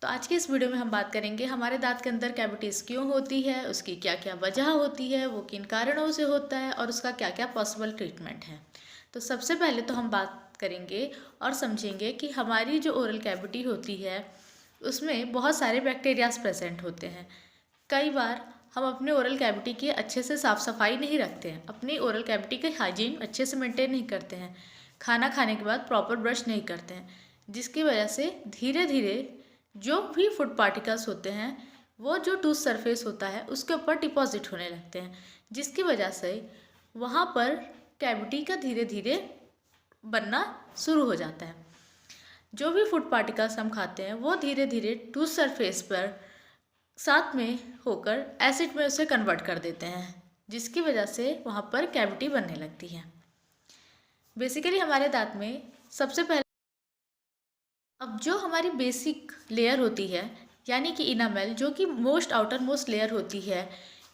तो आज की इस वीडियो में हम बात करेंगे हमारे दांत के अंदर कैविटीज़ क्यों होती है, उसकी क्या क्या वजह होती है, वो किन कारणों से होता है और उसका क्या क्या पॉसिबल ट्रीटमेंट है। तो सबसे पहले तो हम बात करेंगे और समझेंगे कि हमारी जो ओरल कैविटी होती है उसमें बहुत सारे बैक्टीरियाज प्रेजेंट होते हैं। कई बार हम अपने ओरल कैविटी की अच्छे से साफ़ सफाई नहीं रखते हैं, अपनी ओरल कैविटी की हाइजीन अच्छे से मेंटेन नहीं करते हैं, खाना खाने के बाद प्रॉपर ब्रश नहीं करते हैं, जिसकी वजह से धीरे धीरे जो भी फूड पार्टिकल्स होते हैं वो जो टूथ सरफेस होता है उसके ऊपर डिपॉजिट होने लगते हैं, जिसकी वजह से वहाँ पर कैविटी का धीरे धीरे बनना शुरू हो जाता है। जो भी फूड पार्टिकल्स हम खाते हैं वो धीरे धीरे टूथ सरफेस पर साथ में होकर एसिड में उसे कन्वर्ट कर देते हैं, जिसकी वजह से वहाँ पर कैविटी बनने लगती है। बेसिकली हमारे दांत में सबसे पहले अब जो हमारी बेसिक लेयर होती है यानी कि इनामेल, जो कि मोस्ट आउटर मोस्ट लेयर होती है,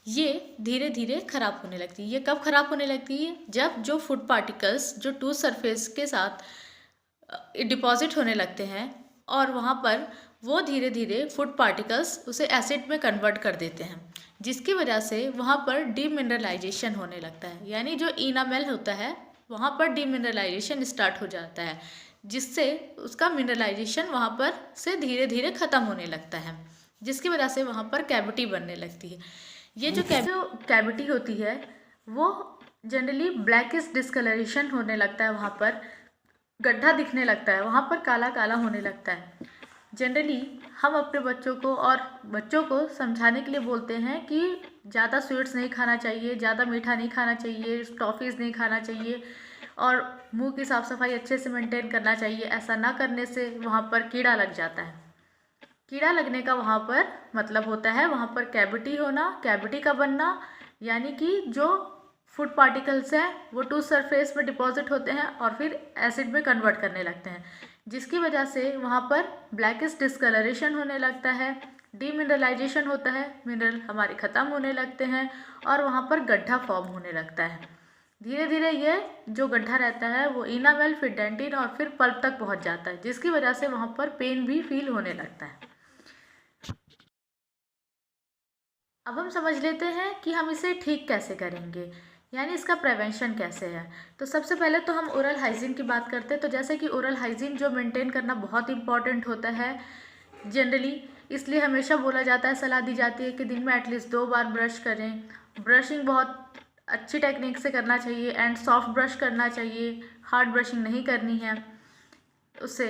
ये धीरे धीरे ख़राब होने लगती है। ये कब ख़राब होने लगती है? जब जो फूड पार्टिकल्स जो टूथ सरफेस के साथ डिपॉजिट होने लगते हैं और वहाँ पर वो धीरे धीरे फूड पार्टिकल्स उसे एसिड में कन्वर्ट कर देते हैं, जिसकी वजह से वहाँ पर डीमिनरलाइजेशन होने लगता है। यानी जो इनामेल होता है वहाँ पर डीमिनरलाइजेशन स्टार्ट हो जाता है, जिससे उसका मिनरलाइजेशन वहाँ पर से धीरे धीरे ख़त्म होने लगता है, जिसकी वजह से वहाँ पर कैविटी बनने लगती है। ये जो कैविटी होती है वो जनरली ब्लैकिश डिस्कलरेशन होने लगता है, वहाँ पर गड्ढा दिखने लगता है, वहाँ पर काला काला होने लगता है। जनरली हम अपने बच्चों को समझाने के लिए बोलते हैं कि ज़्यादा स्वीट्स नहीं खाना चाहिए, ज़्यादा मीठा नहीं खाना चाहिए, टॉफ़ीज़ नहीं खाना चाहिए और मुंह की साफ़ सफाई अच्छे से मेंटेन करना चाहिए। ऐसा ना करने से वहाँ पर कीड़ा लग जाता है। कीड़ा लगने का वहाँ पर मतलब होता है वहाँ पर कैविटी होना, कैविटी का बनना, यानी कि जो फूड पार्टिकल्स हैं वो टूथ सरफेस में डिपॉजिट होते हैं और फिर एसिड में कन्वर्ट करने लगते हैं, जिसकी वजह से वहाँ पर ब्लैकिश डिस्कलरेशन होने लगता है, डीमिनरलाइजेशन होता है, मिनरल हमारे ख़त्म होने लगते हैं और वहाँ पर गड्ढा फॉर्म होने लगता है। धीरे धीरे ये जो गड्ढा रहता है वो इनामेल फिर डेंटिन और फिर पल्प तक पहुँच जाता है, जिसकी वजह से वहाँ पर पेन भी फील होने लगता है। अब हम समझ लेते हैं कि हम इसे ठीक कैसे करेंगे, यानी इसका प्रिवेंशन कैसे है। तो सबसे पहले तो हम ओरल हाइजीन की बात करते हैं। तो जैसे कि ओरल हाइजीन जो मेंटेन करना बहुत इंपॉर्टेंट होता है जनरली, इसलिए हमेशा बोला जाता है, सलाह दी जाती है कि दिन में एटलीस्ट 2 बार ब्रश करें। ब्रशिंग बहुत अच्छी टेक्निक से करना चाहिए एंड सॉफ्ट ब्रश करना चाहिए, हार्ड ब्रशिंग नहीं करनी है उससे।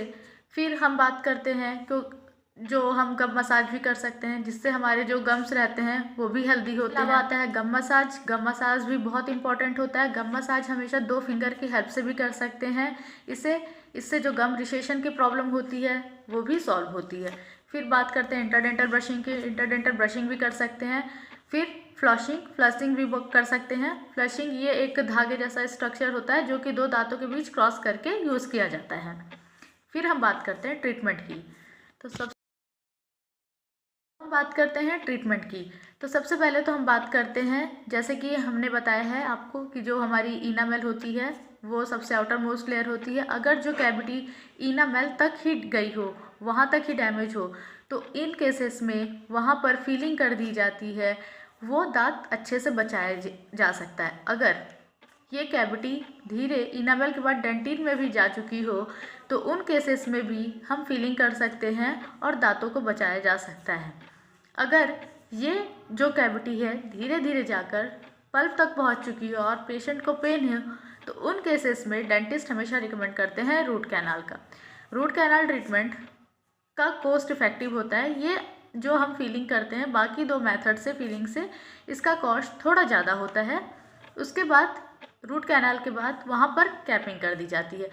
फिर हम बात करते हैं तो जो हम गम मसाज भी कर सकते हैं, जिससे हमारे जो गम्स रहते हैं वो भी हेल्दी होते हैं। आता है गम मसाज। गम मसाज भी बहुत इंपॉर्टेंट होता है। गम मसाज हमेशा 2 फिंगर की हेल्प से भी कर सकते हैं। इससे जो गम रिसेशन की प्रॉब्लम होती है वो भी सॉल्व होती है। फिर बात करते हैं इंटरडेंटल ब्रशिंग की। इंटरडेंटल ब्रशिंग भी कर सकते हैं। फिर फ्लशिंग भी कर सकते हैं। फ्लशिंग ये एक धागे जैसा स्ट्रक्चर होता है जो कि 2 दांतों के बीच क्रॉस करके यूज़ किया जाता है। फिर हम बात करते हैं ट्रीटमेंट की। तो बात करते हैं ट्रीटमेंट की। तो सबसे पहले तो हम बात करते हैं, जैसे कि हमने बताया है आपको कि जो हमारी इनामेल होती है वो सबसे आउटर मोस्ट लेयर होती है। अगर जो कैविटी इनामेल तक ही गई हो, वहाँ तक ही डैमेज हो, तो इन केसेस में वहाँ पर फीलिंग कर दी जाती है, वो दांत अच्छे से बचाया जा सकता है। अगर ये कैविटी धीरे इनामेल के बाद डेंटिन में भी जा चुकी हो तो उन केसेस में भी हम फीलिंग कर सकते हैं और दांतों को बचाया जा सकता है। अगर ये जो कैविटी है धीरे धीरे जाकर पल्प तक पहुंच चुकी है और पेशेंट को पेन है, तो उन केसेस में डेंटिस्ट हमेशा रिकमेंड करते हैं रूट कैनाल का। रूट कैनाल ट्रीटमेंट का कॉस्ट इफेक्टिव होता है। ये जो हम फीलिंग करते हैं बाकी 2 मेथड से फीलिंग से, इसका कॉस्ट थोड़ा ज़्यादा होता है। उसके बाद रूट कैनाल के बाद वहाँ पर कैपिंग कर दी जाती है।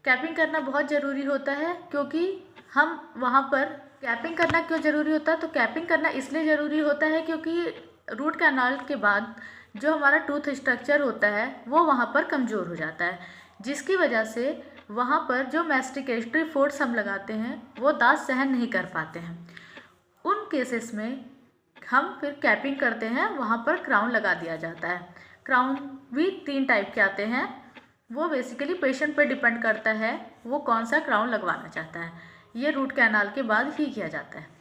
कैपिंग करना बहुत ज़रूरी होता है, क्योंकि हम वहाँ पर कैपिंग करना क्यों ज़रूरी होता है? तो कैपिंग करना इसलिए ज़रूरी होता है क्योंकि रूट कैनाल के बाद जो हमारा टूथ स्ट्रक्चर होता है वो वहाँ पर कमज़ोर हो जाता है, जिसकी वजह से वहाँ पर जो मैस्टिकेटरी फोर्स हम लगाते हैं वो दांत सहन नहीं कर पाते हैं। उन केसेस में हम फिर कैपिंग करते हैं, वहाँ पर क्राउन लगा दिया जाता है। क्राउन भी 3 टाइप के आते हैं। वो बेसिकली पेशेंट पे डिपेंड करता है वो कौन सा क्राउन लगवाना चाहता है। ये रूट कैनाल के बाद ही किया जाता है।